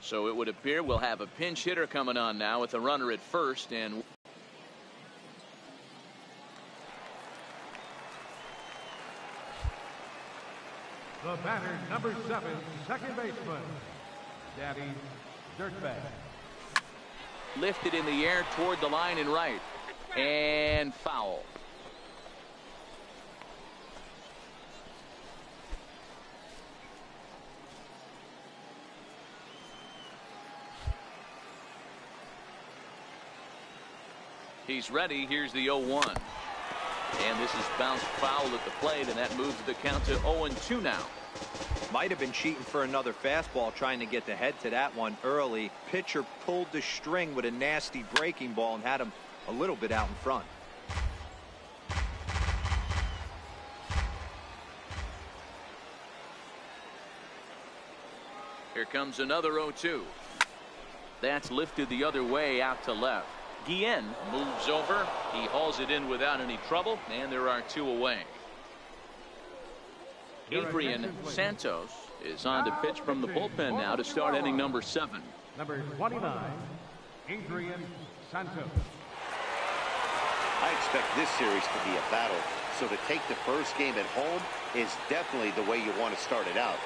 So it would appear we'll have a pinch hitter coming on now with a runner at first. And the batter, number 7, second baseman, Daddy Dirtbag. Lifted in the air toward the line and right. And foul. He's ready. Here's the 0-1. And this is bounced foul at the plate, and that moves the count to 0-2 now. Might have been cheating for another fastball, trying to get the head to that one early. Pitcher pulled the string with a nasty breaking ball and had him a little bit out in front. Here comes another 0-2. That's lifted the other way out to left. Guillen moves over. He hauls it in without any trouble, and there are 2 away. Adrian Santos is on to pitch from the bullpen now to start inning number 7. Number 29, Adrian Santos. I expect this series to be a battle, so to take the first game at home is definitely the way you want to start it out.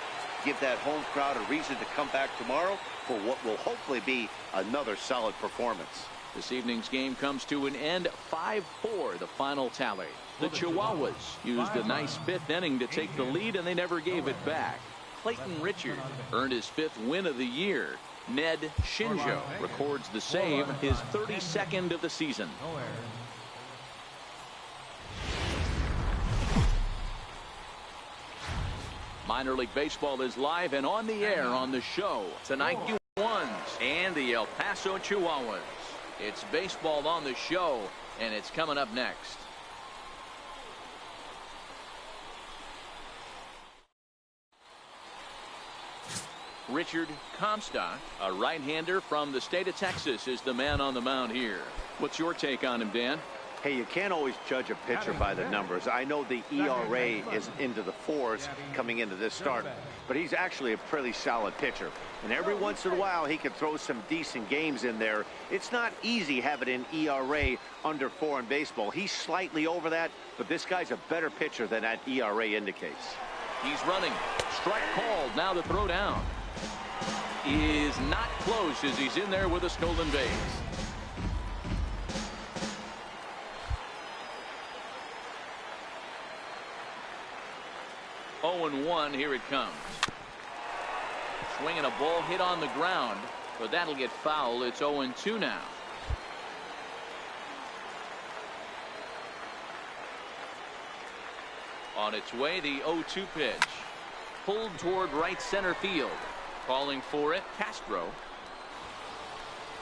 Give that home crowd a reason to come back tomorrow for what will hopefully be another solid performance. This evening's game comes to an end, 5-4, the final tally. The Chihuahuas used a nice 5th inning to take the lead, and they never gave it back. Clayton Richard earned his 5th win of the year. Ned Shinjo records the save, his 32nd of the season. Minor League Baseball is live and on the air on the show. Tonight, U1s and the El Paso Chihuahuas. It's baseball on the show, and it's coming up next. Richard Comstock, a right-hander from the state of Texas, is the man on the mound here. What's your take on him, Dan? Hey, you can't always judge a pitcher by the numbers. I know the ERA is into the 4s coming into this start, but he's actually a pretty solid pitcher. And every once in a while, he can throw some decent games in there. It's not easy having an ERA under 4 in baseball. He's slightly over that, but this guy's a better pitcher than that ERA indicates. He's running. Strike called. Now the throw down is not close as he's in there with a stolen base. Oh, 0-1, here it comes. Swinging a ball hit on the ground, but that'll get foul. It's 0-2 now. On its way, the 0-2 pitch. Pulled toward right center field. Calling for it, Castro.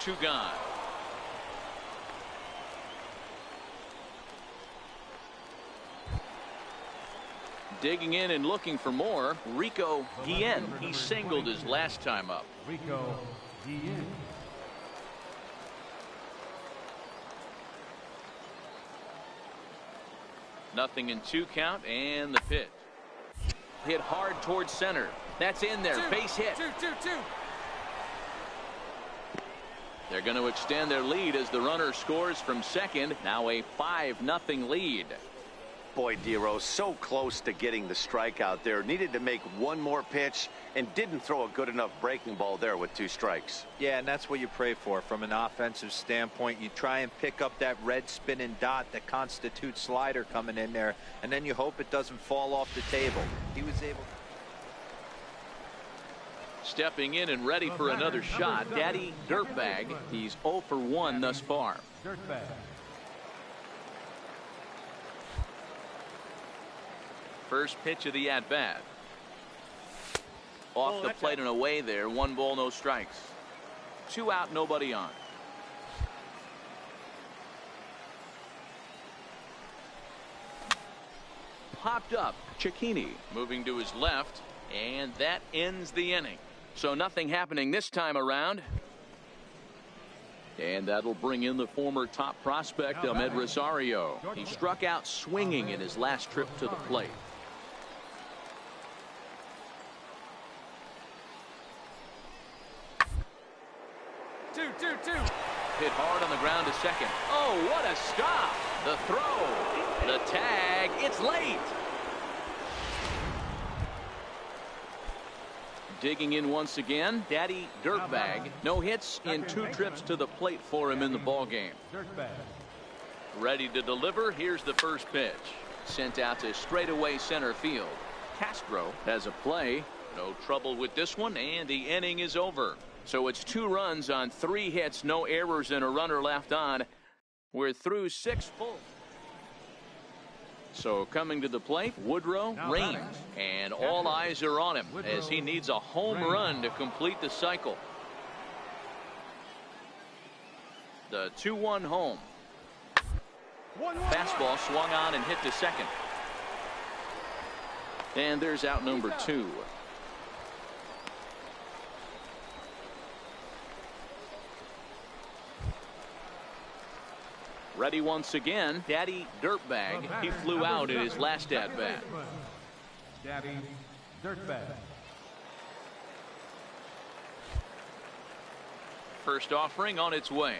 2 gone. Digging in and looking for more, Rico Guillen. He singled his last time up. Rico Guillen. Nothing in 2 count, and the pitch. Hit hard towards center. That's in there. Base hit. They're going to extend their lead as the runner scores from second. Now a 5-0 lead. Boy, Dero, so close to getting the strikeout there. Needed to make one more pitch and didn't throw a good enough breaking ball there with 2 strikes. Yeah, and that's what you pray for from an offensive standpoint. You try and pick up that red spinning dot that constitutes slider coming in there, and then you hope it doesn't fall off the table. He was able. Stepping in and ready for another shot, Daddy Dirtbag. He's 0 for 1 thus far. Dirtbag. First pitch of the at-bat. Off the plate and away there. 1 ball, no strikes. 2 out, nobody on. Popped up. Cicchini moving to his left, and that ends the inning. So nothing happening this time around. And that'll bring in the former top prospect, Ahmed Rosario. He struck out swinging in his last trip to the plate. Hit hard on the ground to second. Oh, what a stop. The throw. The tag. It's late. Digging in once again, Daddy Dirtbag. No hits in 2 trips to the plate for him in the ballgame. Ready to deliver. Here's the first pitch. Sent out to straightaway center field. Castro has a play. No trouble with this one, and the inning is over. So it's 2 runs on 3 hits, no errors, and a runner left on. We're through 6 full. So coming to the plate, Woodrow Reigns, and all eyes are on him as he needs a home run to complete the cycle. The 2-1 home. Fastball swung on and hit to second. And there's out number 2. Ready once again, Daddy Dirtbag. He flew out in his last at-bat. Daddy Dirtbag. First offering on its way.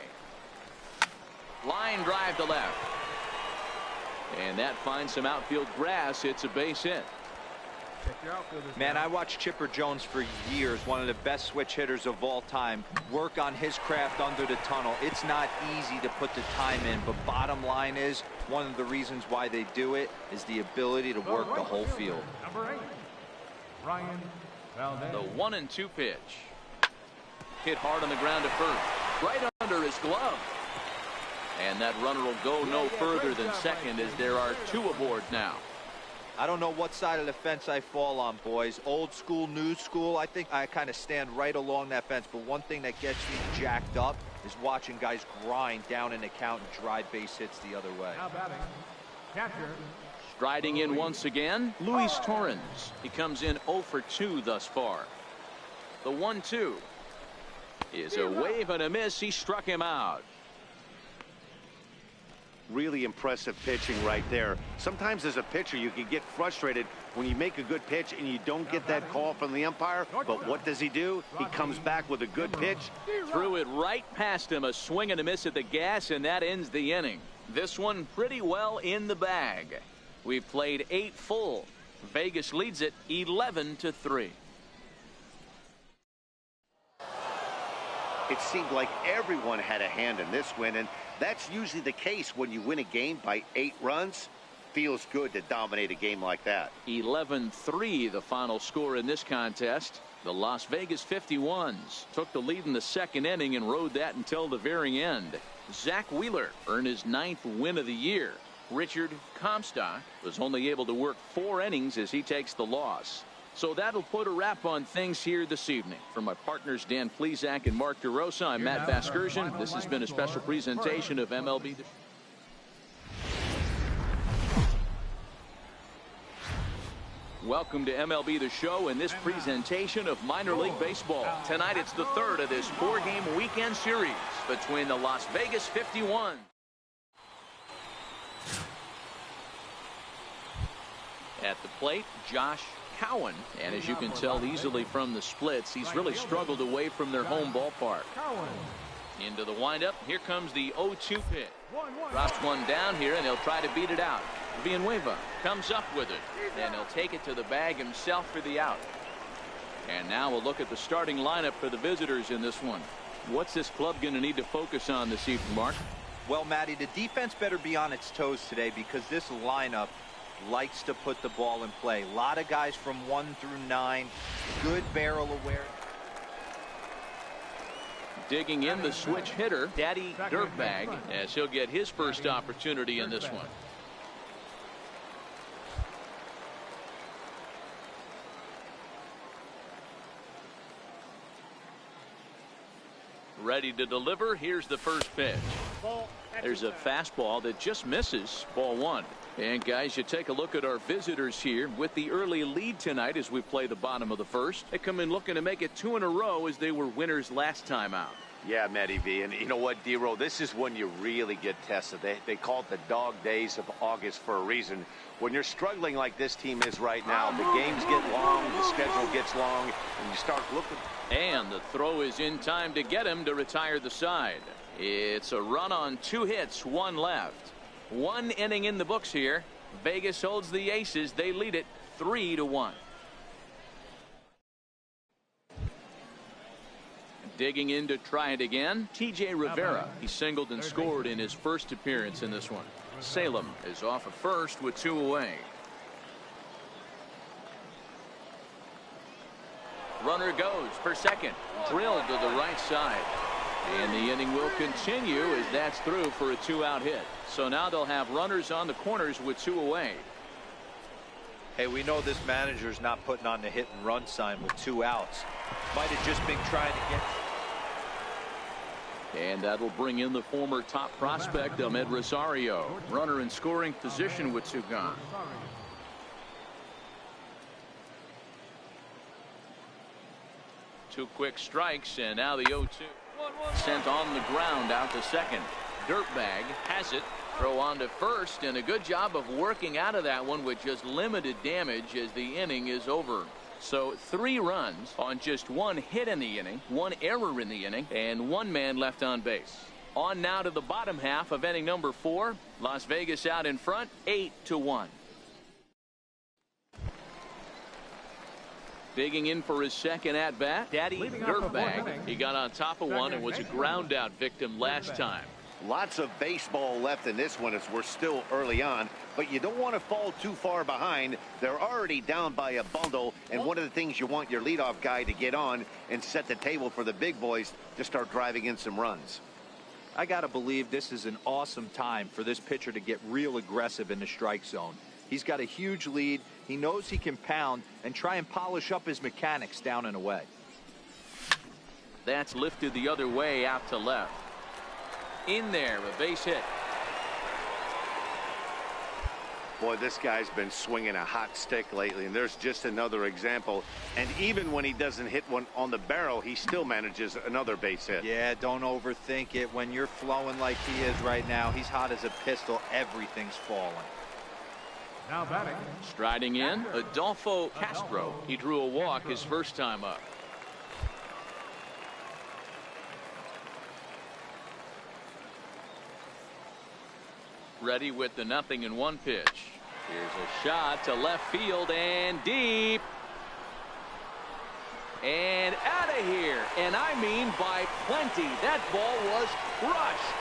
Line drive to left. And that finds some outfield grass. It's a base hit. Man, I watched Chipper Jones for years, one of the best switch hitters of all time. Work on his craft under the tunnel. It's not easy to put the time in, but bottom line is, one of the reasons why they do it is the ability to work the whole field. Number 8, Ryan Valdez. The 1-2 pitch. Hit hard on the ground to first. Right under his glove. And that runner will go no further than second as there are 2 aboard now. I don't know what side of the fence I fall on, boys. Old school, new school. I think I kind of stand right along that fence. But one thing that gets me jacked up is watching guys grind down in the count and drive base hits the other way. Now batting, catcher. Striding in once again, Luis Torrens. He comes in 0 for 2 thus far. The 1-2 is a wave and a miss. He struck him out. Really impressive pitching right there. Sometimes as a pitcher you can get frustrated when you make a good pitch and you don't get that call from the umpire. But what does he do? He comes back with a good pitch. Threw it right past him. A swing and a miss at the gas, and that ends the inning. This one pretty well in the bag. We've played 8 full. Vegas leads it 11-3. It seemed like everyone had a hand in this win, and that's usually the case when you win a game by 8 runs. Feels good to dominate a game like that. 11-3 the final score in this contest. The Las Vegas 51s took the lead in the 2nd inning and rode that until the very end. Zach Wheeler earned his 9th win of the year. Richard Comstock was only able to work 4 innings as he takes the loss. So that'll put a wrap on things here this evening. For my partners Dan Plesac and Mark DeRosa, I'm Matt Vasgersian. This has been a special presentation of MLB. Welcome to MLB The Show and this presentation of minor league baseball. Tonight it's the 3rd of this 4-game weekend series between the Las Vegas 51. At the plate, Josh Cowan, and as you can tell easily from the splits, he's really struggled away from their home ballpark. Into the windup, here comes the 0-2 pitch. Drops one down here, and he'll try to beat it out. Villanueva comes up with it, and he'll take it to the bag himself for the out. And now we'll look at the starting lineup for the visitors in this one. What's this club going to need to focus on this evening, Mark? Well, Matty, the defense better be on its toes today because this lineup likes to put the ball in play. A lot of guys from 1 through 9. Good barrel awareness. Digging in the switch hitter, Daddy Dirtbag, as he'll get his first opportunity in this one. Ready to deliver. Here's the first pitch. There's a fastball that just misses. Ball one. And guys, you take a look at our visitors here with the early lead tonight as we play the bottom of the first. They come in looking to make it 2 in a row as they were winners last time out. Yeah, Matty V. And you know what, D-Row, this is when you really get tested. They call it the dog days of August for a reason. When you're struggling like this team is right now, the games get long, the schedule gets long, and you start looking. And the throw is in time to get him to retire the side. It's a run on 2 hits, 1 left. 1 inning in the books here. Vegas holds the Aces. They lead it 3-1. Digging in to try it again, T.J. Rivera. He singled and scored in his first appearance in this one. Salem is off at first with 2 away. Runner goes for second. Drilled to the right side. And the inning will continue as that's through for a 2-out hit. So now they'll have runners on the corners with 2 away. Hey, we know this manager's not putting on the hit and run sign with 2 outs. Might have just been trying to get. And that'll bring in the former top prospect, Ahmed Rosario. Runner in scoring position with 2 gone. Two quick strikes, and now the 0-2. Sent on the ground out to second. Dirtbag has it. Throw on to first, and a good job of working out of that one with just limited damage as the inning is over. So 3 runs on just 1 hit in the inning, 1 error in the inning, and 1 man left on base. On now to the bottom half of inning number 4. Las Vegas out in front, 8-1. Digging in for his second at bat, Daddy Dirtbag. He got on top of one and was a ground out victim last time. Lots of baseball left in this one as we're still early on, but you don't want to fall too far behind. They're already down by a bundle, and one of the things you want your leadoff guy to get on and set the table for the big boys to start driving in some runs. I got to believe this is an awesome time for this pitcher to get real aggressive in the strike zone. He's got a huge lead. He knows he can pound and try and polish up his mechanics down and away. That's lifted the other way out to left. In there, a base hit. Boy, this guy's been swinging a hot stick lately, and there's just another example. And even when he doesn't hit one on the barrel, he still manages another base hit. Yeah, don't overthink it. When you're flowing like he is right now, he's hot as a pistol. Everything's falling. Now batting. Striding in, Adolfo Castro. He drew a walk his first time up. Ready with the 0-1 pitch. Here's a shot to left field and deep. And out of here. And I mean by plenty. That ball was crushed.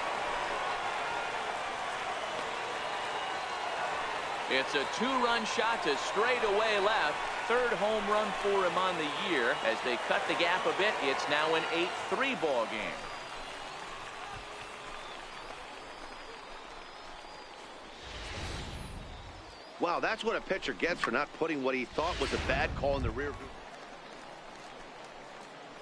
It's a 2-run shot to straightaway left. 3rd home run for him on the year. As they cut the gap a bit, it's now an 8-3 ball game. Wow, that's what a pitcher gets for not putting what he thought was a bad call in the rear view.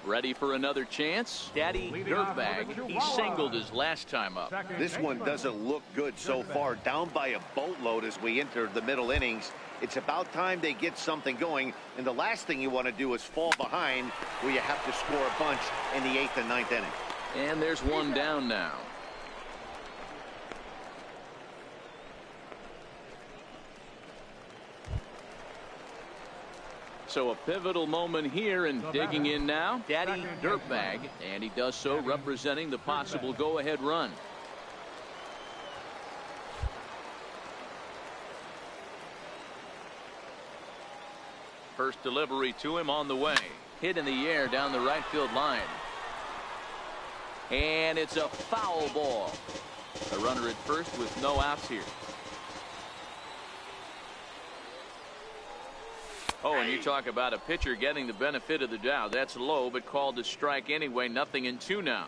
Ready for another chance? Daddy Dirtbag. He singled his last time up. This one doesn't look good so far. Down by a boatload as we enter the middle innings. It's about time they get something going, and the last thing you want to do is fall behind where you have to score a bunch in the 8th and 9th inning. And there's one down now. So a pivotal moment here, and digging in now, Daddy Dirtbag, and he does so representing the possible go-ahead run. First delivery to him on the way. Hit in the air down the right field line. And it's a foul ball. A runner at first with no outs here. Oh, and you talk about a pitcher getting the benefit of the doubt. That's low, but called a strike anyway. 0-2 now.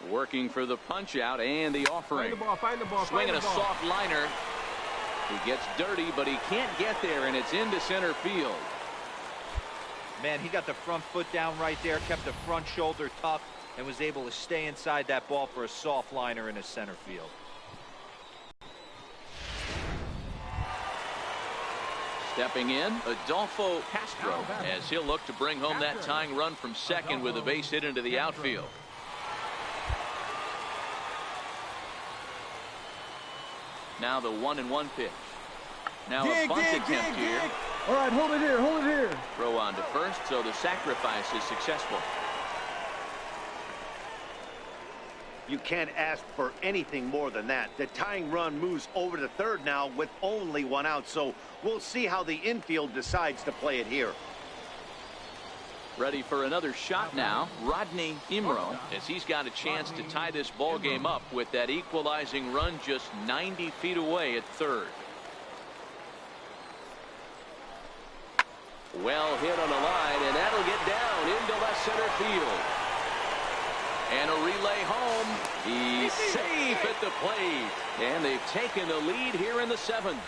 Working for the punch out and the offering. Find the ball. Swinging a soft liner. He gets dirty, but he can't get there, and it's into center field. Man, he got the front foot down right there, kept the front shoulder tucked, and was able to stay inside that ball for a soft liner in his center field. Stepping in, Adolfo Castro, as he'll look to bring home that tying run from second with a base hit into the outfield. Now the 1-1 pitch. Now a bunt attempt here. All right, hold it here, hold it here. Throw on to first, so the sacrifice is successful. You can't ask for anything more than that. The tying run moves over to third now with only one out, so we'll see how the infield decides to play it here. Ready for another shot now, Rodney Imro, as he's got a chance to tie this ball game up with that equalizing run just 90 feet away at third. Well hit on the line, and that'll get down into left center field. And a relay home. He's safe at the plate. And they've taken the lead here in the seventh.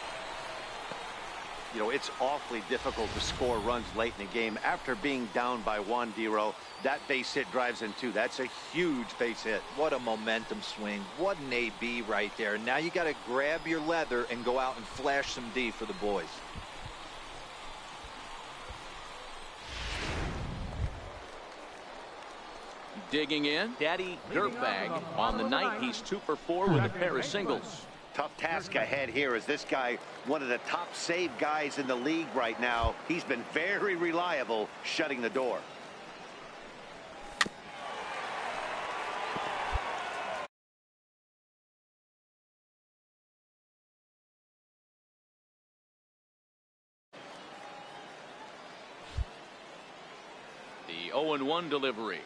You know, it's awfully difficult to score runs late in the game. After being down by one, Dero, that base hit drives in two. That's a huge base hit. What a momentum swing. What an AB right there. Now you got to grab your leather and go out and flash some D for the boys. Digging in, Daddy Dirtbag. On the night, he's 2 for 4 with a pair of singles. Tough task ahead here as this guy, one of the top save guys in the league right now. He's been very reliable shutting the door. The 0-1 delivery.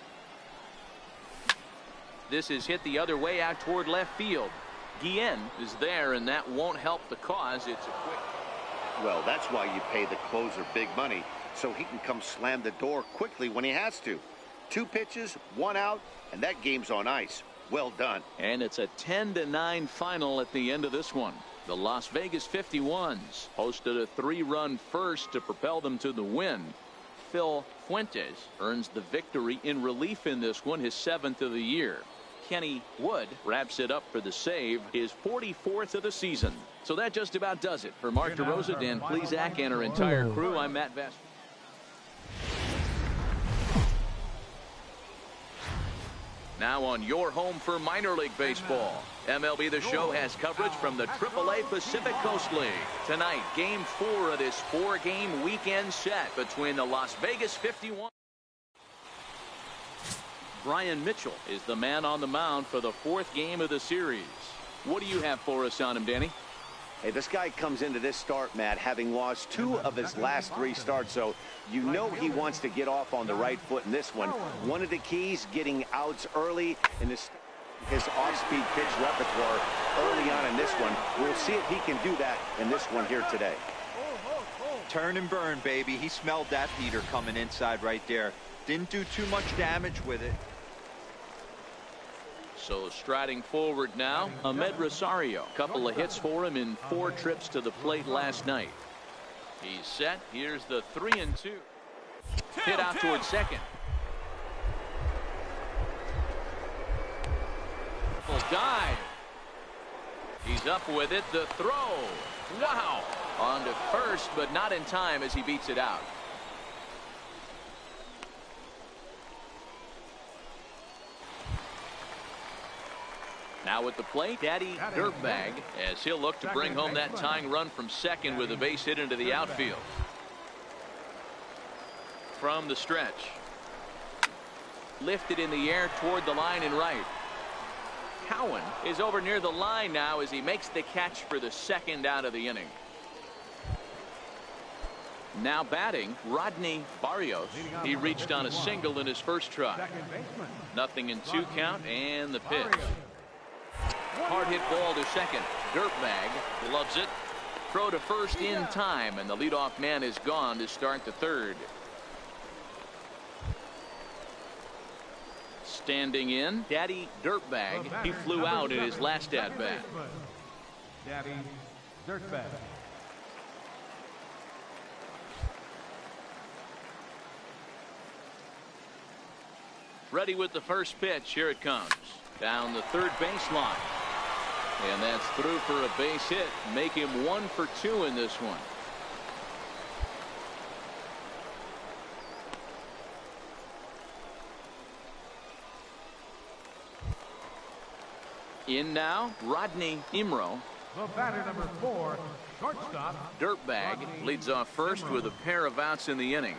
This is hit the other way out toward left field. Guillen is there, and that won't help the cause. It's a quick. Well, that's why you pay the closer big money, so he can come slam the door quickly when he has to. 2 pitches, 1 out, and that game's on ice. Well done. And it's a 10-9 final at the end of this one. The Las Vegas 51s hosted a 3-run first to propel them to the win. Phil Fuentes earns the victory in relief in this one, his 7th of the year. Kenny Wood wraps it up for the save, his 44th of the season. So that just about does it. For Mark DeRosa, Dan Plesac, and our entire crew, I'm Matt Vest. Now on your home for minor league baseball. MLB The Show has coverage from the AAA Pacific Coast League. Tonight, Game 4 of this 4-game weekend set between the Las Vegas 51. Brian Mitchell is the man on the mound for the 4th game of the series. What do you have for us on him, Danny? Hey, this guy comes into this start, Matt, having lost 2 of his last 3 starts, so you know he wants to get off on the right foot in this one. One of the keys, getting outs early in his off-speed pitch repertoire early on in this one. We'll see if he can do that in this one here today. Turn and burn, baby. He smelled that heater coming inside right there. Didn't do too much damage with it. So striding forward now, Ahmed Rosario. Couple of hits for him in 4 trips to the plate last night. He's set. Here's the 3-2. Hit out towards second. Dive. He's up with it. The throw. Wow. On to first, but not in time as he beats it out. Now at the plate, Daddy Dirtbag, as he'll look to bring home that tying run from second with a base hit into the outfield. From the stretch. Lifted in the air toward the line and right. Cowan is over near the line now as he makes the catch for the 2nd out of the inning. Now batting, Rodney Barrios. He reached on a single in his first try. Nothing in 2 count, and the pitch. Hard hit ball to second. Dirtbag loves it. Throw to first in time, and the leadoff man is gone to start the 3rd. Standing in, Daddy Dirtbag. He flew out in his last at-bat. Daddy Dirtbag. Ready with the first pitch. Here it comes. Down the third baseline. And that's through for a base hit. Make him 1 for 2 in this one. In now, Rodney Imro. The batter, number 4, shortstop. Dirtbag leads off first with a pair of outs in the inning.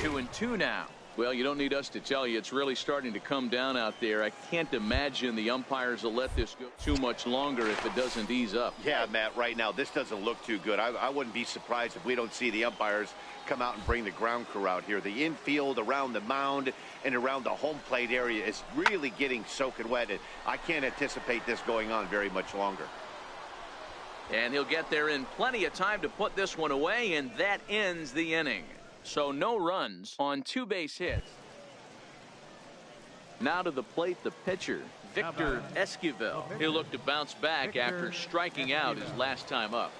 Two and two now. Well, you don't need us to tell you it's really starting to come down out there. I can't imagine the umpires will let this go too much longer if it doesn't ease up. Yeah, Matt, right now this doesn't look too good. I wouldn't be surprised if we don't see the umpires come out and bring the ground crew out here. The infield around the mound and around the home plate area is really getting soaking wet. And I can't anticipate this going on very much longer. And he'll get there in plenty of time to put this one away, and that ends the inning. So no runs on 2 base hits. Now to the plate, the pitcher, Victor Esquivel. He'll look to bounce back after striking out his last time up.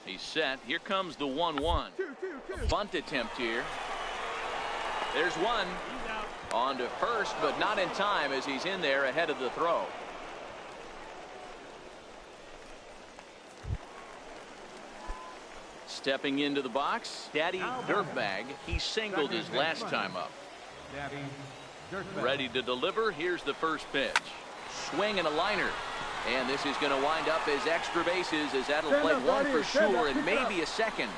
He's set. Here comes the 1-1. A bunt attempt here. There's one. On to first, but not in time as he's in there ahead of the throw. Stepping into the box, Daddy Dirtbag. He singled his last time up. Ready to deliver. Here's the first pitch. Swing and a liner. And this is going to wind up as extra bases, as that'll play 1 for sure and maybe a second.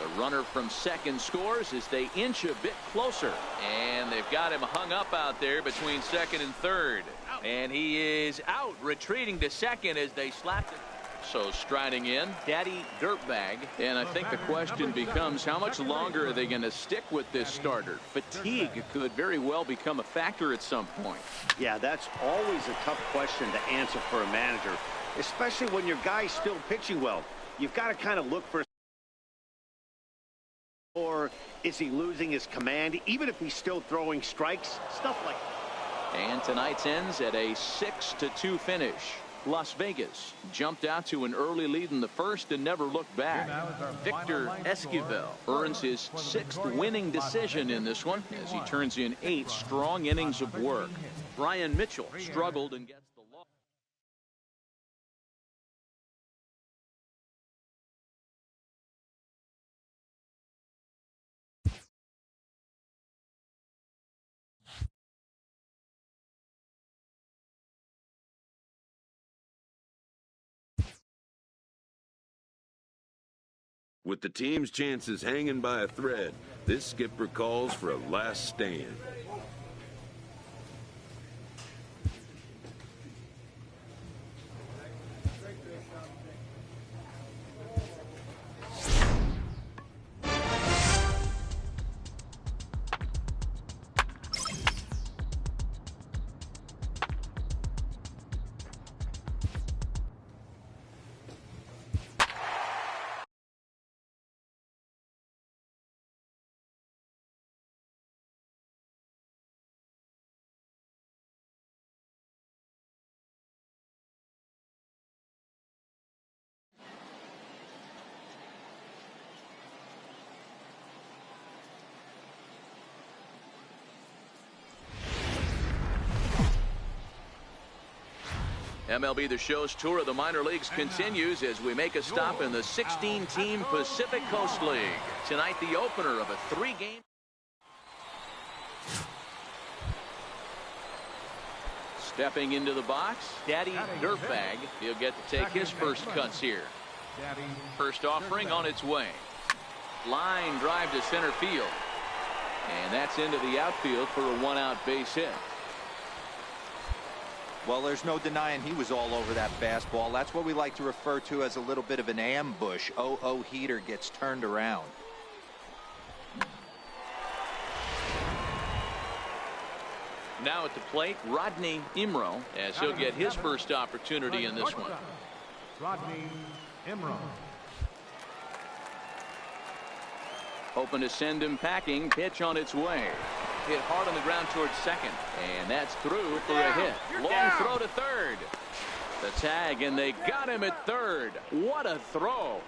The runner from second scores as they inch a bit closer. And they've got him hung up out there between second and third. And he is out, retreating to second as they slapped it. So striding in, Daddy Dirtbag. And I think the question becomes, how much longer are they going to stick with this starter? Fatigue could very well become a factor at some point. Yeah, that's always a tough question to answer for a manager, especially when your guy's still pitching well. You've got to kind of look for, or is he losing his command, even if he's still throwing strikes, stuff like that. And tonight's ends at a 6-2 finish. Las Vegas jumped out to an early lead in the first and never looked back. Victor Esquivel earns his 6th winning decision in this one as he turns in 8 strong innings of work. Brian Mitchell struggled and gets the loss. With the team's chances hanging by a thread, this skipper calls for a last stand. MLB The Show's tour of the minor leagues continues as we make a stop in the 16-team Pacific Coast League. Tonight, the opener of a 3-game. Stepping into the box, Daddy Dirtbag. He'll get to take his first cuts here. First offering on its way. Line drive to center field. And that's into the outfield for a 1-out base hit. Well, there's no denying he was all over that fastball. That's what we like to refer to as a little bit of an ambush. Oh, heater gets turned around. Now at the plate, Rodney Imro, as he'll get his first opportunity in this one. Rodney Imro. Hoping to send him packing. Pitch on its way. hit hard on the ground towards second. And that's through for a hit. Long throw to third. The tag, and they got him at third. What a throw.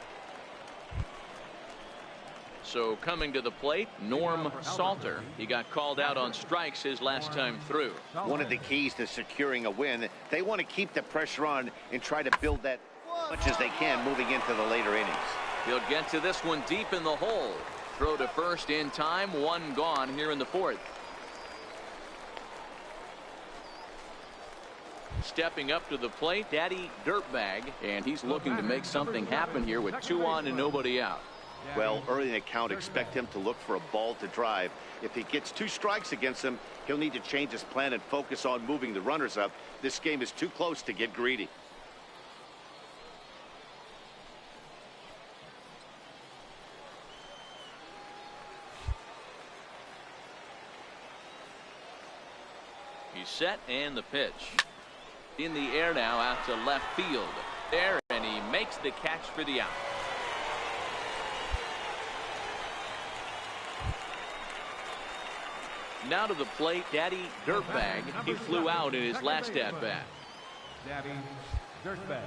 So coming to the plate, Norm Salter. He got called out on strikes his last time through. One of the keys to securing a win, they want to keep the pressure on and try to build that as much as they can moving into the later innings. He'll get to this one deep in the hole. Throw to first in time, one gone here in the fourth. Stepping up to the plate, Daddy Dirtbag, and he's looking to make something happen here with 2 on and nobody out. Well, early in the count, expect him to look for a ball to drive. If he gets 2 strikes against him, he'll need to change his plan and focus on moving the runners up. This game is too close to get greedy. He's set, and the pitch. In the air now out to left field. There, and he makes the catch for the out. Now to the plate, Daddy Dirtbag. He flew out in his last at-bat. Daddy Dirtbag.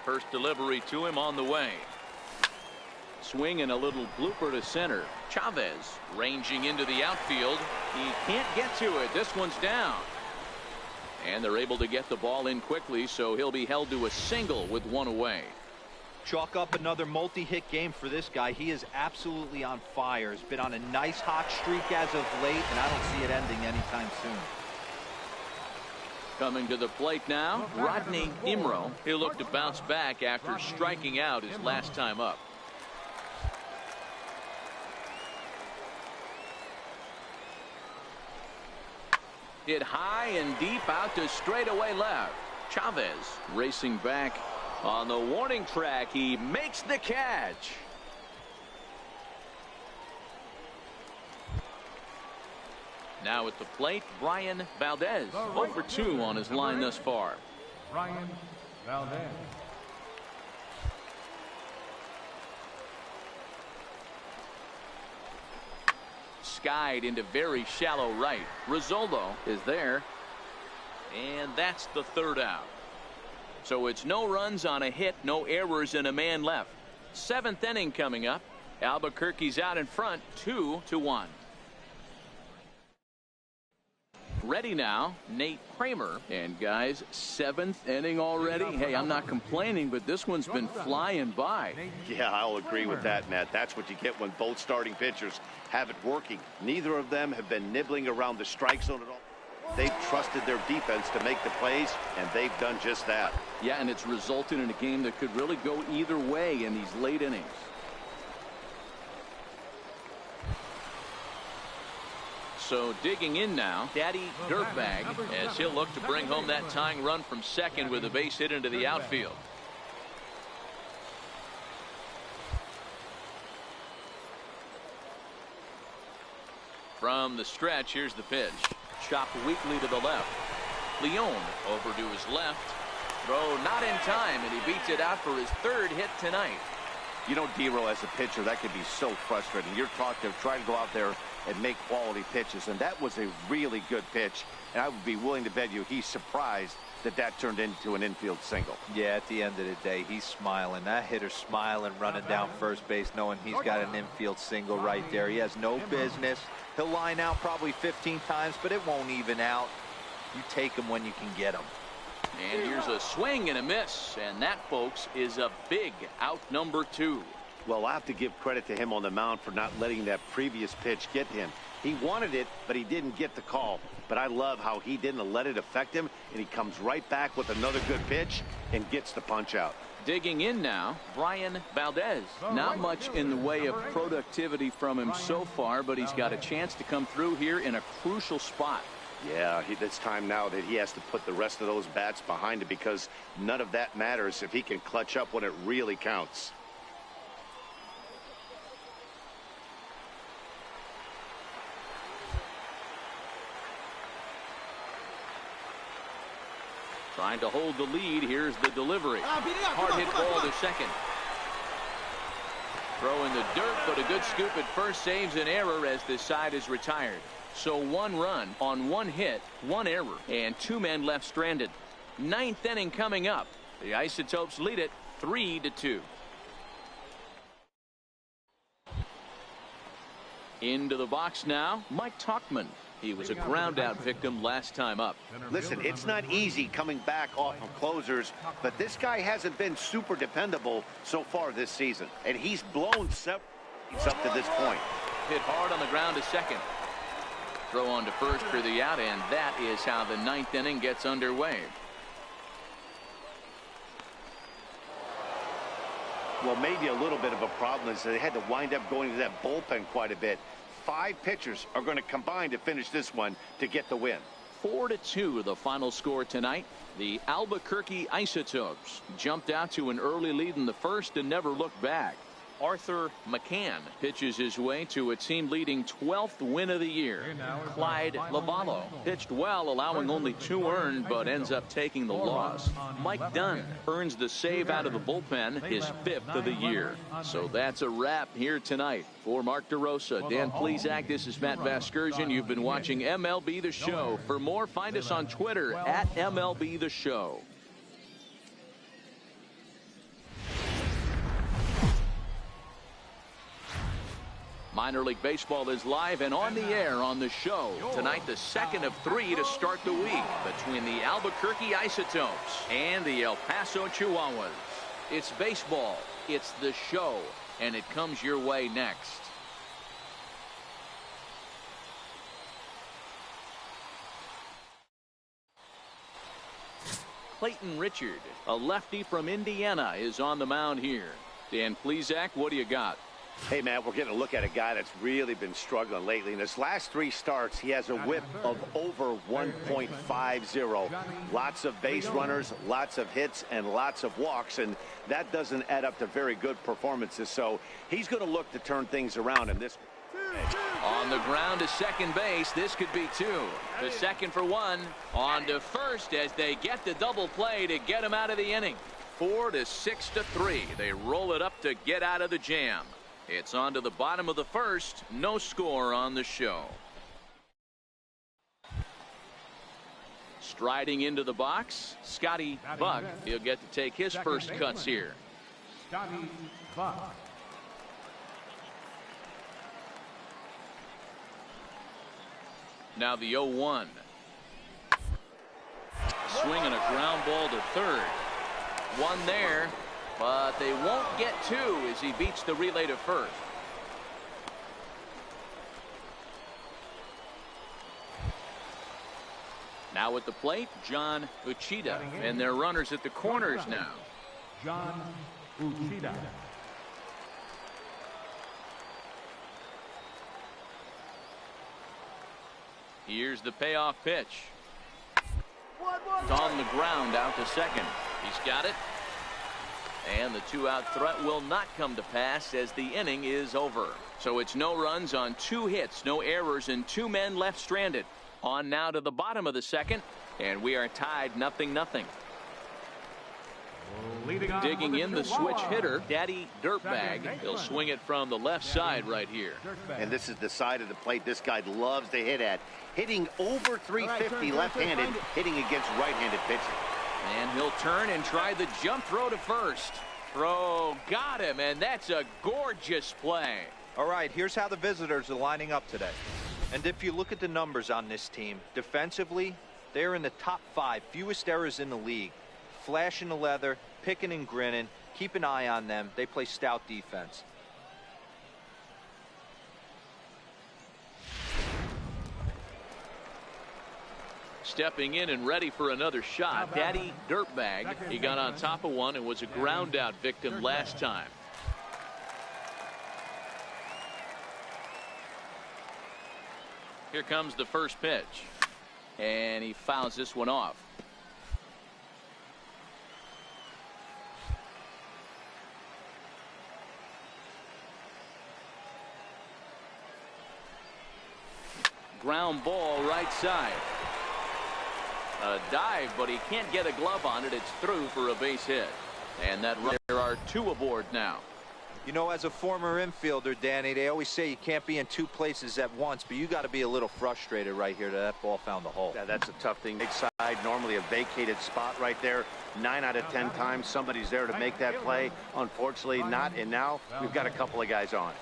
First delivery to him on the way. Swing and a little blooper to center. Chavez ranging into the outfield. He can't get to it. This one's down. And they're able to get the ball in quickly, so he'll be held to a single with 1 away. Chalk up another multi-hit game for this guy. He is absolutely on fire. He's been on a nice hot streak as of late, and I don't see it ending anytime soon. Coming to the plate now, Rodney Imro. He'll look to bounce back after striking out his last time up. Hit high and deep out to straightaway left. Chavez racing back on the warning track. He makes the catch. Now at the plate, Brian Valdez. 0 for 2 on his line thus far. Brian Valdez. Skied into very shallow right. Rizzolo is there. And that's the third out. So it's no runs on a hit, no errors, and a man left. 7th inning coming up. Albuquerque's out in front, 2-1. Ready now, Nate Kramer. And guys, 7th inning already. Hey, I'm not complaining, but this one's been flying by. Yeah, I'll agree with that, Matt. That's what you get when both starting pitchers have it working. Neither of them have been nibbling around the strike zone at all. They've trusted their defense to make the plays, and they've done just that. Yeah, and it's resulted in a game that could really go either way in these late innings. So digging in now, Daddy Dirtbag, as he'll look to bring home that tying run from second with a base hit into the outfield. From the stretch, here's the pitch. Chopped weakly to the left. Leone over to his left. Throw not in time, and he beats it out for his 3rd hit tonight. You know, D-Row, as a pitcher, that could be so frustrating. You're trying to go out there and make quality pitches, and that was a really good pitch. And I would be willing to bet you he's surprised that that turned into an infield single. Yeah, at the end of the day, he's smiling. That hitter's smiling, running down first base, knowing he's got an infield single right there. He has no business. He'll line out probably 15 times, but it won't even out. You take him when you can get him. And here's a swing and a miss, and that, folks, is a big out number 2. Well, I have to give credit to him on the mound for not letting that previous pitch get him. He wanted it, but he didn't get the call. But I love how he didn't let it affect him, and he comes right back with another good pitch and gets the punch out. Digging in now, Brian Valdez. Not much in the way of productivity from him so far, but he's got a chance to come through here in a crucial spot. Yeah, it's time now that he has to put the rest of those bats behind him, because none of that matters if he can clutch up when it really counts. Trying to hold the lead. Here's the delivery. Hard hit ball to second. Throw in the dirt, but a good scoop at first saves an error as this side is retired. So 1 run on 1 hit, 1 error, and 2 men left stranded. 9th inning coming up. The Isotopes lead it 3-2. Into the box now, Mike Tauchman. He was a ground out victim last time up. Listen, it's not easy coming back off of closers, but this guy hasn't been super dependable so far this season, and he's blown several up to this point. Hit hard on the ground to second. Throw on to first for the out, and that is how the 9th inning gets underway. Well, maybe a little bit of a problem is they had to wind up going to that bullpen quite a bit. 5 pitchers are going to combine to finish this one to get the win. 4-2 the final score tonight. The Albuquerque Isotopes jumped out to an early lead in the first and never looked back. Arthur McCann pitches his way to a team-leading 12th win of the year. Clyde Lavallo pitched well, allowing only 2 earned, but ends up taking the loss. Mike Dunn earns the save out of the bullpen, his 5th of the year. So that's a wrap here tonight. For Mark DeRosa, Dan Plesac, this is Matt Vasgersian. You've been watching MLB The Show. For more, find us on Twitter at MLB The Show. Minor League Baseball is live and on the air on the show. Tonight, the 2nd of 3 to start the week between the Albuquerque Isotopes and the El Paso Chihuahuas. It's baseball, it's the show, and it comes your way next. Clayton Richard, a lefty from Indiana, is on the mound here. Dan Plesac, what do you got? Hey, Matt, we're getting a look at a guy that's really been struggling lately. In his last 3 starts, he has a whip of over 1.50. Lots of base runners, lots of hits, and lots of walks, and that doesn't add up to very good performances. So he's going to look to turn things around in this. On the ground to second base, this could be 2. The second for 1. On to first as they get the double play to get him out of the inning. 4-6-3. They roll it up to get out of the jam. It's on to the bottom of the first. No score on the show. Striding into the box, Scotty Buck. He'll get to take his first cuts here. Scotty Buck. Now the 0-1. Swinging a ground ball to third. 1 there. But they won't get 2 as he beats the relay to first. Now at the plate, John Uchida, and their runners at the corners now. John Uchida. Here's the payoff pitch. It's on the ground out to second. He's got it. And the 2-out threat will not come to pass as the inning is over. So it's no runs on 2 hits, no errors, and 2 men left stranded. On now to the bottom of the second, and we are tied 0-0. Digging in the switch hitter, Daddy Dirtbag. He'll swing it from the left side right here. And this is the side of the plate this guy loves to hit at. Hitting over 350 left-handed, hitting against right-handed pitching. And he'll turn and try the jump throw to first. Throw got him, and that's a gorgeous play. All right, here's how the visitors are lining up today. And if you look at the numbers on this team, defensively, they're in the top 5, fewest errors in the league. Flashing the leather, picking and grinning, keep an eye on them. They play stout defense. Stepping in and ready for another shot, Daddy Dirtbag. He got on top of one and was a ground out victim last time. Here comes the first pitch. And he fouls this one off. Ground ball right side. A dive, but he can't get a glove on it. It's through for a base hit. And that there are 2 aboard now. You know, as a former infielder, Danny, they always say you can't be in two places at once, but you got to be a little frustrated right here that ball found the hole. Yeah, that's a tough thing. Big side, normally a vacated spot right there. 9 out of 10 times somebody's there to make that play. Unfortunately, not. And now we've got a couple of guys on.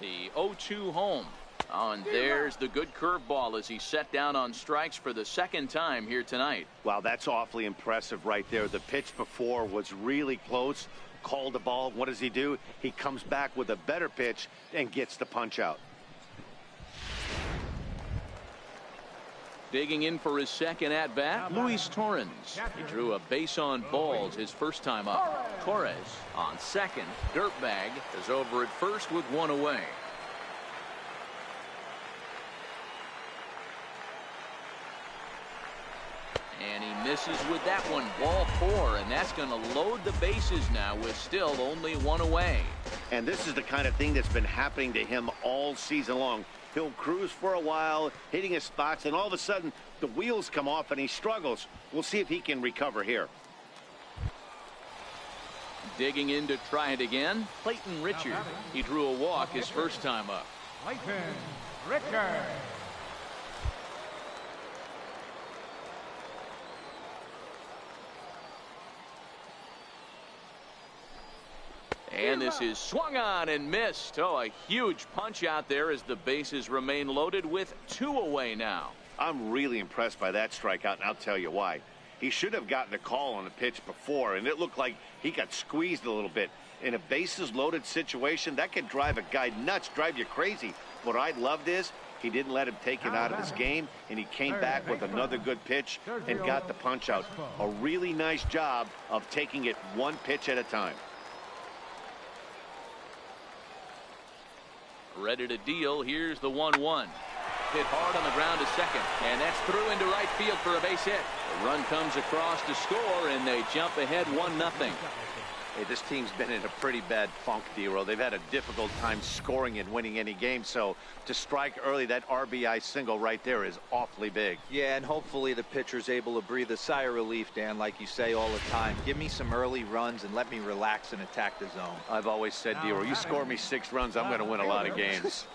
The 0-2 home. Oh, and there's the good curveball as he set down on strikes for the second time here tonight. Wow, that's awfully impressive right there. The pitch before was really close. Called the ball. What does he do? He comes back with a better pitch and gets the punch out. Digging in for his second at-bat, Luis Torrens. He drew a base on balls his first time up. Torres on second. Dirtbag is over at first with one away. And he misses with that one. Ball 4, and that's going to load the bases now with still only one away. And this is the kind of thing that's been happening to him all season long. He'll cruise for a while, hitting his spots, and all of a sudden the wheels come off and he struggles. We'll see if he can recover here. Digging in to try it again, Clayton Richard. He drew a walk his first time up. Clayton Richard. And this is swung on and missed. Oh, a huge punch out there as the bases remain loaded with 2 away now. I'm really impressed by that strikeout, and I'll tell you why. He should have gotten a call on the pitch before, and it looked like he got squeezed a little bit. In a bases-loaded situation, that could drive a guy nuts, drive you crazy. What I loved is he didn't let him take it out of this game, and he came back with another good pitch and got the punch out. A really nice job of taking it one pitch at a time. Ready to deal. Here's the 1-1. Hit hard on the ground to second, and that's through into right field for a base hit. The run comes across to score, and they jump ahead 1-0. Hey, this team's been in a pretty bad funk, D-Row. They've had a difficult time scoring and winning any game, so to strike early, that RBI single right there is awfully big. Yeah, and hopefully the pitcher's able to breathe a sigh of relief, Dan, like you say all the time. Give me some early runs and let me relax and attack the zone. I've always said, D-Row, you score me 6 runs, I'm going to win a lot of games.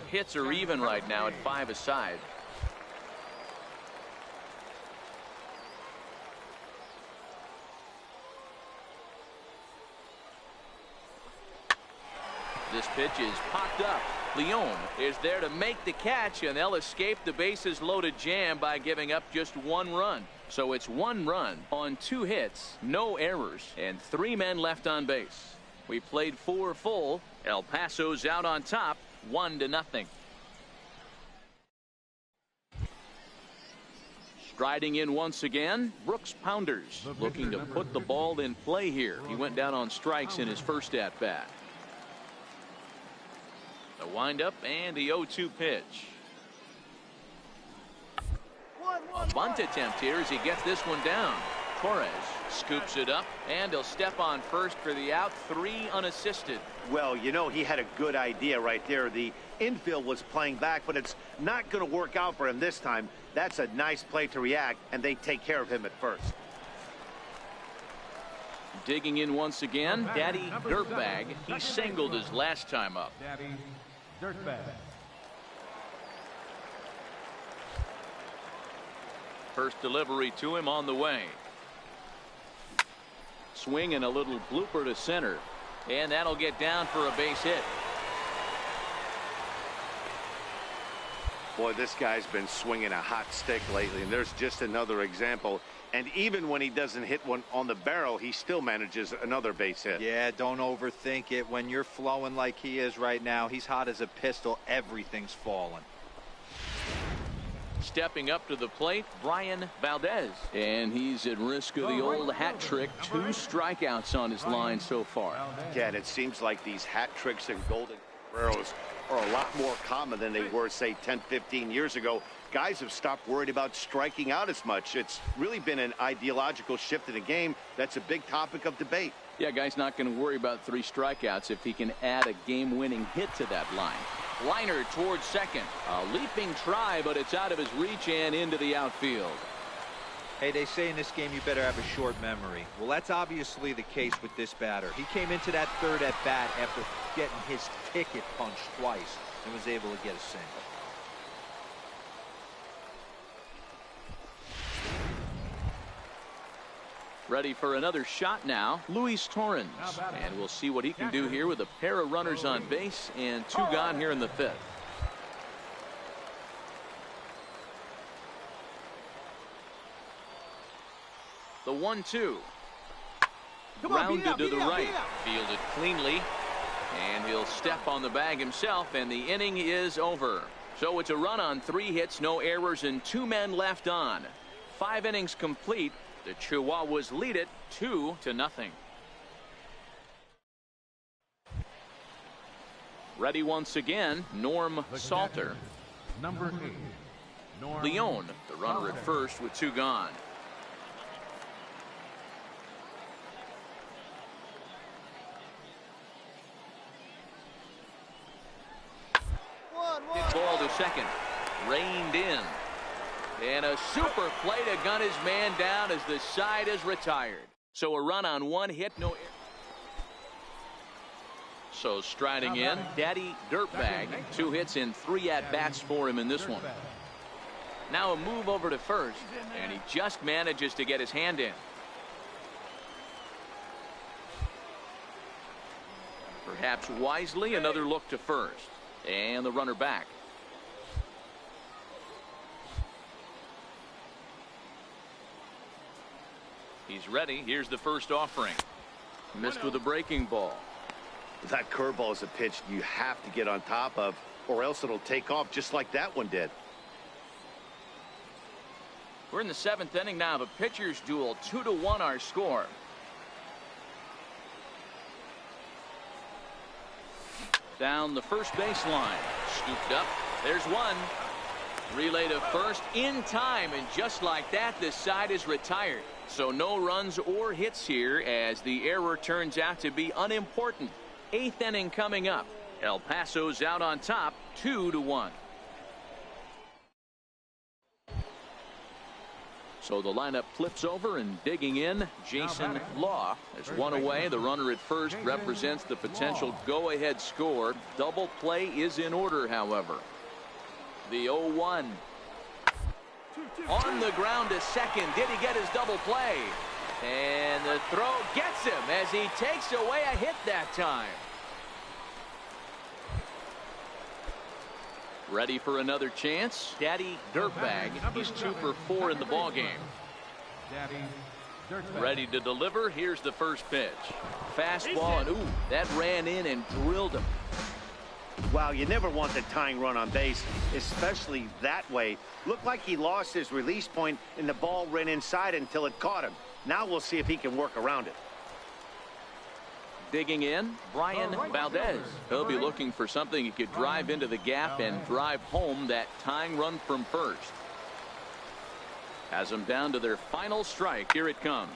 Hits are even right now at 5 aside. This pitch is popped up. Leon is there to make the catch, and they'll escape the bases loaded jam by giving up just 1 run. So it's 1 run on 2 hits, no errors, and 3 men left on base. We played 4 full. El Paso's out on top, 1-0. Striding in once again, Brooks Pounders, looking to put the ball in play here. He went down on strikes in his first at-bat. The windup and the 0-2 pitch. A bunt attempt here as he gets this one down. Torres scoops it up, and he'll step on first for the out. 3 unassisted. Well, you know, he had a good idea right there. The infield was playing back, but it's not going to work out for him this time. That's a nice play to react, and they take care of him at first. Digging in once again, Daddy Dirtbag. He singled his last time up. Daddy Dirtbag. First delivery to him on the way. Swing and a little blooper to center, and that'll get down for a base hit. Boy, this guy's been swinging a hot stick lately, and there's just another example. And even when he doesn't hit one on the barrel, he still manages another base hit. Yeah, don't overthink it. When you're flowing like he is right now, he's hot as a pistol. Everything's falling. Stepping up to the plate, Brian Valdez. And he's at risk of the old hat trick. 2 strikeouts on his line so far. Yeah, and it seems like these hat tricks and golden arrows are a lot more common than they were, say, 10, 15 years ago. Guys have stopped worried about striking out as much. It's really been an ideological shift in the game. That's a big topic of debate. Yeah, guy's not going to worry about 3 strikeouts if he can add a game-winning hit to that line. Liner towards second. A leaping try, but it's out of his reach and into the outfield. Hey, they say in this game you better have a short memory. Well, that's obviously the case with this batter. He came into that third at bat after getting his ticket punched twice and was able to get a single. Ready for another shot now, Luis Torrens. And we'll see what he can do here with a pair of runners on base and 2 gone here in the 5th. The 1-2. Grounded to the right. Fielded cleanly. And he'll step on the bag himself, and the inning is over. So it's a run on 3 hits, no errors, and 2 men left on. 5 innings complete. The Chihuahuas lead it 2-0. Ready once again, Norm Salter. Number 8. Norm Leone, the runner at first with 2 gone. Hit ball to second. Reined in. And a super play to gun his man down as the side is retired. So a run on 1 hit, no error. So striding in, Daddy Dirtbag. 2 hits and 3 at-bats for him in this one. Now a move over to first, and he just manages to get his hand in. Perhaps wisely, another look to first. And the runner back. He's ready. Here's the first offering. Missed with a breaking ball. That curveball is a pitch you have to get on top of, or else it'll take off just like that one did. We're in the 7th inning now of a pitcher's duel. 2-1 our score. Down the first baseline. Scooped up. There's one. Relay to first in time, and just like that, this side is retired. So no runs or hits here as the error turns out to be unimportant. 8th inning coming up. El Paso's out on top, 2-1. So the lineup flips over, and digging in, Jason Law. As 1 away, the runner at first represents the potential go-ahead score. Double play is in order, however. The 0-1. On the ground to second. Did he get his double play? And the throw gets him as he takes away a hit that time. Ready for another chance. Daddy Dirtbag. He's 2 for 4 in the ballgame. Ready to deliver. Here's the first pitch. Fastball, and ooh, that ran in and drilled him. Wow, you never want the tying run on base, especially that way. Looked like he lost his release point, and the ball ran inside until it caught him. Now we'll see if he can work around it. Digging in, Brian Valdez. He'll be looking for something he could drive into the gap and drive home that tying run from first. Has them down to their final strike. Here it comes.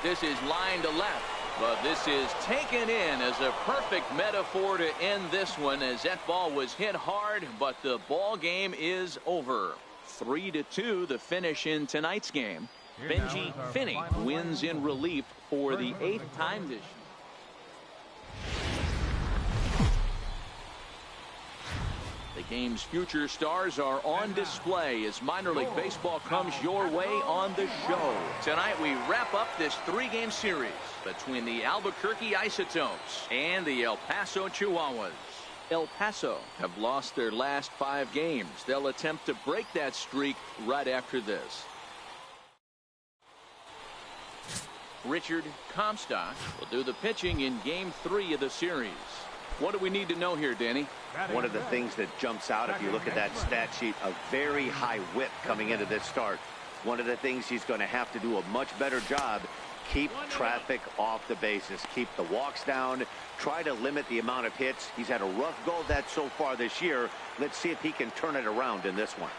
This is line to left, but this is taken in as a perfect metaphor to end this one, as that ball was hit hard, but the ball game is over. 3-2 the finish in tonight's game. Benji Finney wins in relief for the 8th time this year. The game's future stars are on display as minor league baseball comes your way on the show. Tonight we wrap up this 3-game series between the Albuquerque Isotopes and the El Paso Chihuahuas. El Paso have lost their last 5 games. They'll attempt to break that streak right after this. Richard Comstock will do the pitching in Game 3 of the series. What do we need to know here, Danny? One of the things that jumps out if you look at that stat sheet, a very high whip coming into this start. One of the things he's going to have to do a much better job, keep traffic off the bases, keep the walks down, try to limit the amount of hits. He's had a rough go of that so far this year. Let's see if he can turn it around in this one.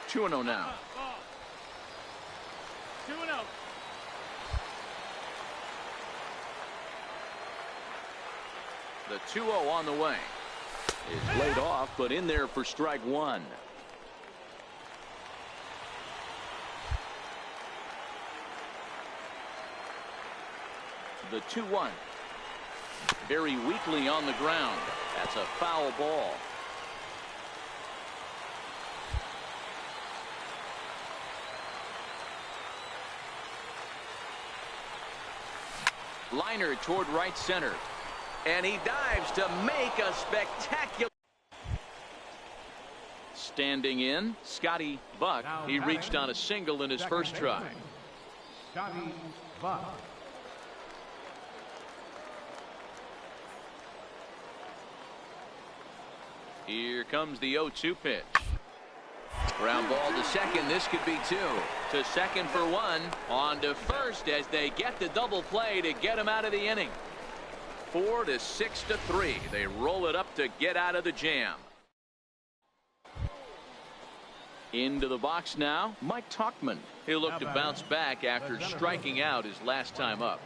2-0 now. 2-0. The 2-0 on the way. Is laid off, but in there for strike 1. The 2-1. Very weakly on the ground. That's a foul ball. Liner toward right center. And he dives to make a spectacular. Standing in, Scotty Buck. He reached on a single in his first try. Scotty Buck. Here comes the 0-2 pitch. Ground ball to second. This could be two. To second for one. On to first as they get the double play to get him out of the inning. 4-6-3. They roll it up to get out of the jam. Into the box now, Mike Tauchman. He'll look to bounce back after striking out his last time up.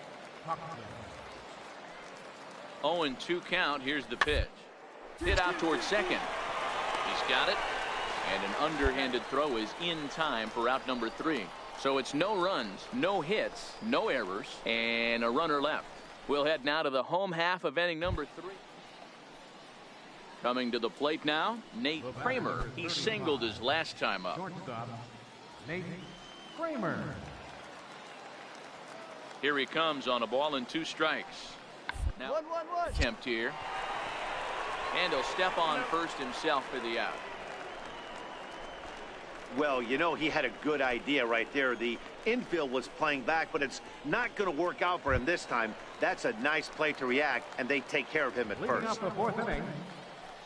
0-2 count. Here's the pitch. Hit out towards second. He's got it. And an underhanded throw is in time for out number 3. So it's no runs, no hits, no errors, and a runner left. We'll head now to the home half of inning number 3. Coming to the plate now, Nate Kramer. He singled his last time up. Shortstop, Nate Kramer. Here he comes on a ball and 2 strikes. Now, attempt here. And he'll step on first himself for the out. Well, you know, he had a good idea right there. The infield was playing back, but it's not going to work out for him this time. That's a nice play to react, and they take care of him at Leading first. up the 4th inning,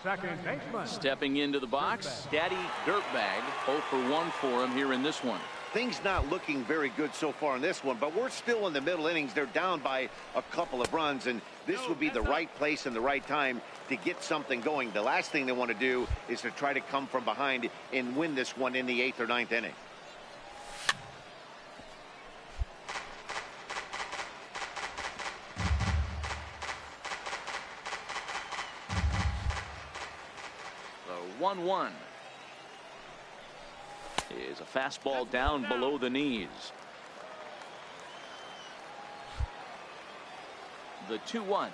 second baseman. Stepping into the box, Daddy Dirtbag. 0 for 1 for him here in this one. Things not looking very good so far in this one, but we're still in the middle innings. They're down by a couple of runs, and this would be the right place and the right time to get something going. The last thing they want to do is to try to come from behind and win this one in the 8th or 9th inning. The 1-1. Is a fastball down below the knees. The 2-1.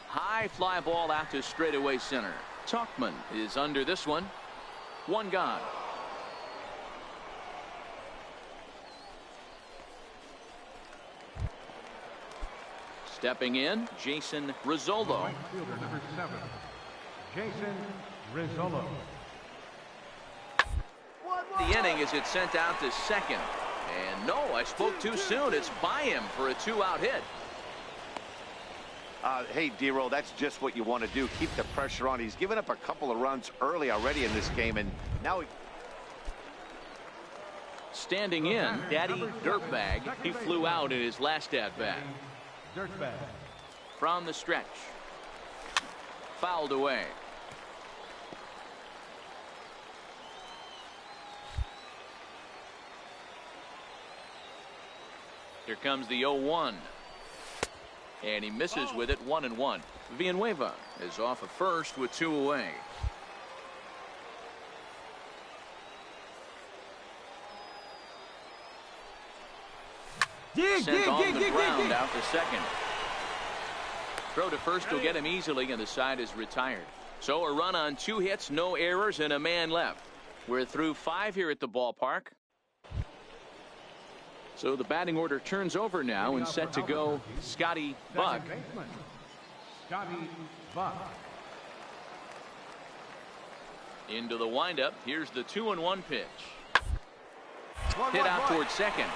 High fly ball out to straightaway center. Tauchman is under this one. 1 gone. Stepping in, Jason Rizzolo. Right fielder, number 7, Jason Rizzolo. The inning is it sent out to second. And no, I spoke too soon. It's by him for a 2-out hit. Hey, D-Roll, that's just what you want to do. Keep the pressure on. He's given up a couple of runs early already in this game, and now he... Standing in, Daddy Dirtbag. He flew out in his last at-bat. Dirtbag. From the stretch. Fouled away. Here comes the 0-1. And he misses with it. 1-1. Villanueva is off of first with 2 away. Sent on the ground out to second. Throw to first will get him easily, and the side is retired. So a run on 2 hits, no errors, and a man left. We're through 5 here at the ballpark. So the batting order turns over now and set to go Scotty Buck. Scotty Buck. Into the windup. Here's the 2-1 pitch. Hit out towards second.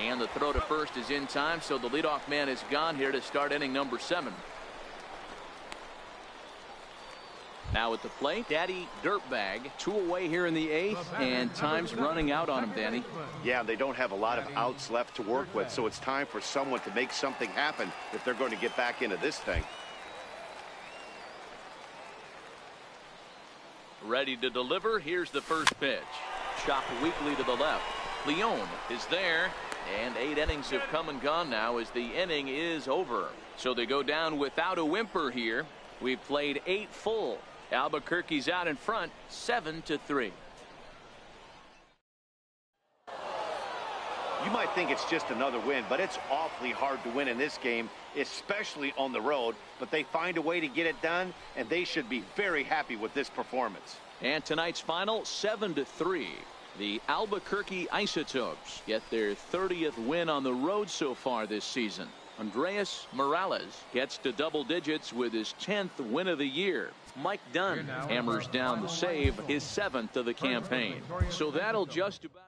And the throw to first is in time, so the leadoff man is gone here to start inning number 7. Now at the plate, Daddy Dirtbag. 2 away here in the 8th, and time's running out on him, Danny. Yeah, they don't have a lot of outs left to work with, so it's time for someone to make something happen if they're going to get back into this thing. Ready to deliver. Here's the first pitch. Chopped weakly to the left. Leone is there, and 8 innings have come and gone now as the inning is over. So they go down without a whimper here. We've played 8 full. Albuquerque's out in front, 7-3. You might think it's just another win, but it's awfully hard to win in this game, especially on the road. But they find a way to get it done, and they should be very happy with this performance. And tonight's final, 7-3. The Albuquerque Isotopes get their 30th win on the road so far this season. Andreas Morales gets to double digits with his 10th win of the year. Mike Dunn hammers down the save, his 7th of the campaign. So that'll just about